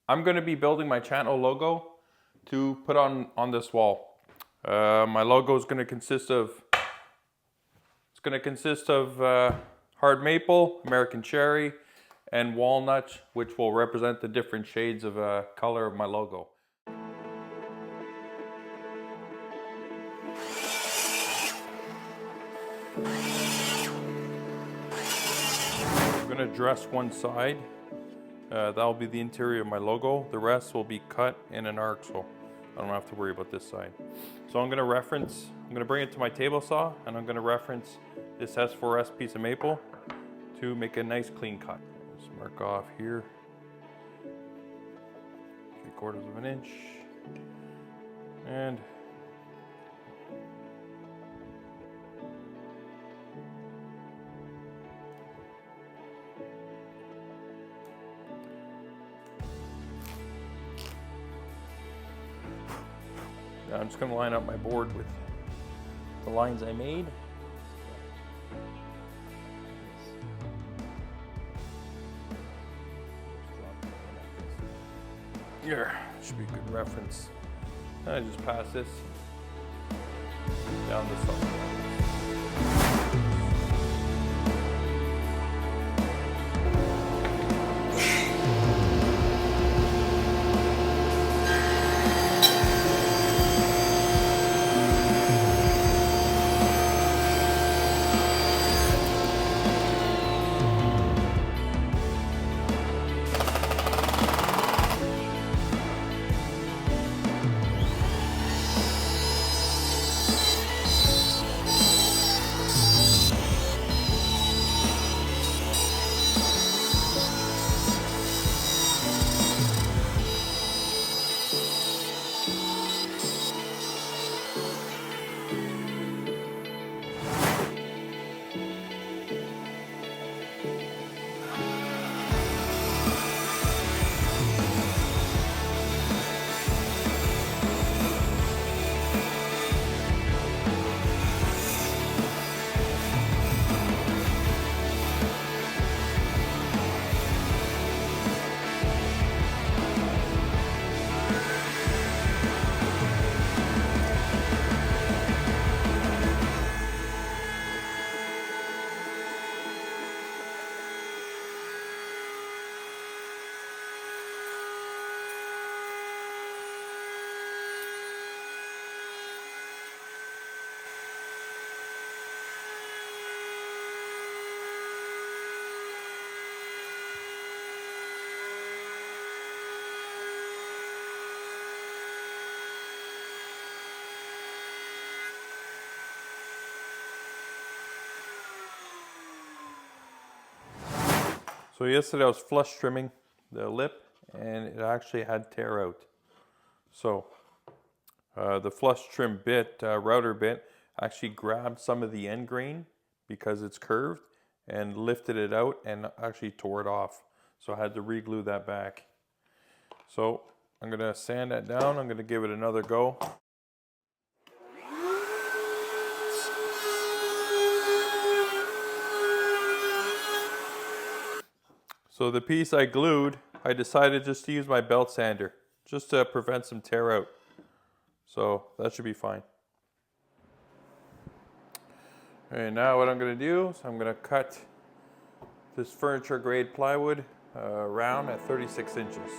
I'm going to be building my channel logo to put on this wall. My logo is going to consist of hard maple, American cherry, and walnut, which will represent the different shades of color of my logo. I'm going to dress one side. That'll be the interior of my logo. The rest will be cut in an arc, so I don't have to worry about this side. So I'm going to bring it to my table saw, and I'm going to reference this S4S piece of maple to make a nice clean cut. Just mark off here, 3/4 of an inch, and now I'm just going to line up my board with the lines I made. Here, should be a good reference. I just pass this down the side. So yesterday I was flush trimming the lip, and it actually had tear out. So the flush trim bit, router bit, actually grabbed some of the end grain because it's curved and lifted it out and actually tore it off. So I had to re-glue that back. So I'm going to sand that down. I'm going to give it another go. So the piece I glued, I decided just to use my belt sander, just to prevent some tear out. So that should be fine. And now what I'm going to do is I'm going to cut this furniture grade plywood round at 36 inches.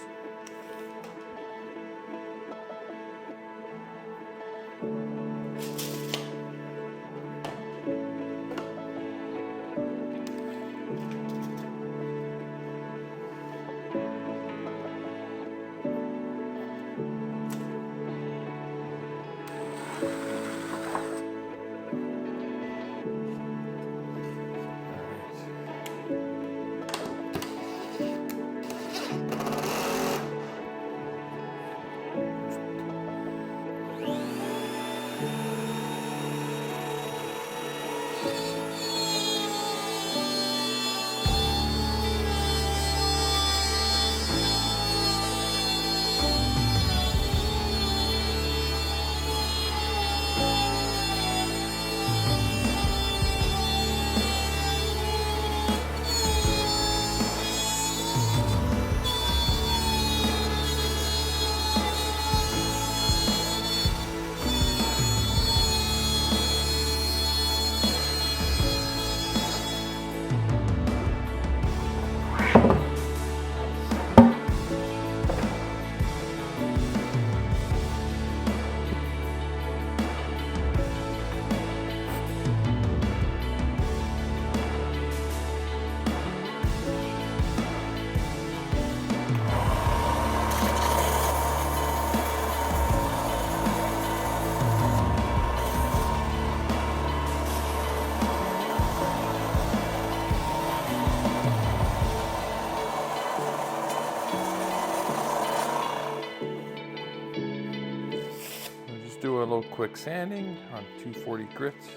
little quick sanding on 240 grits.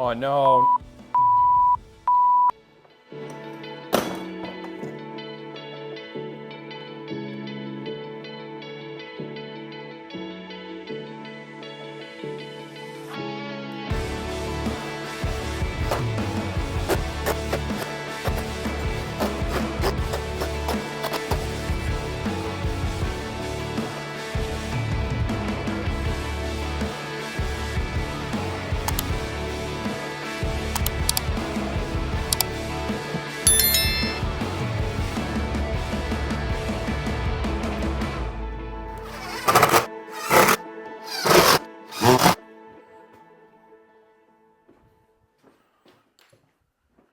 Oh no.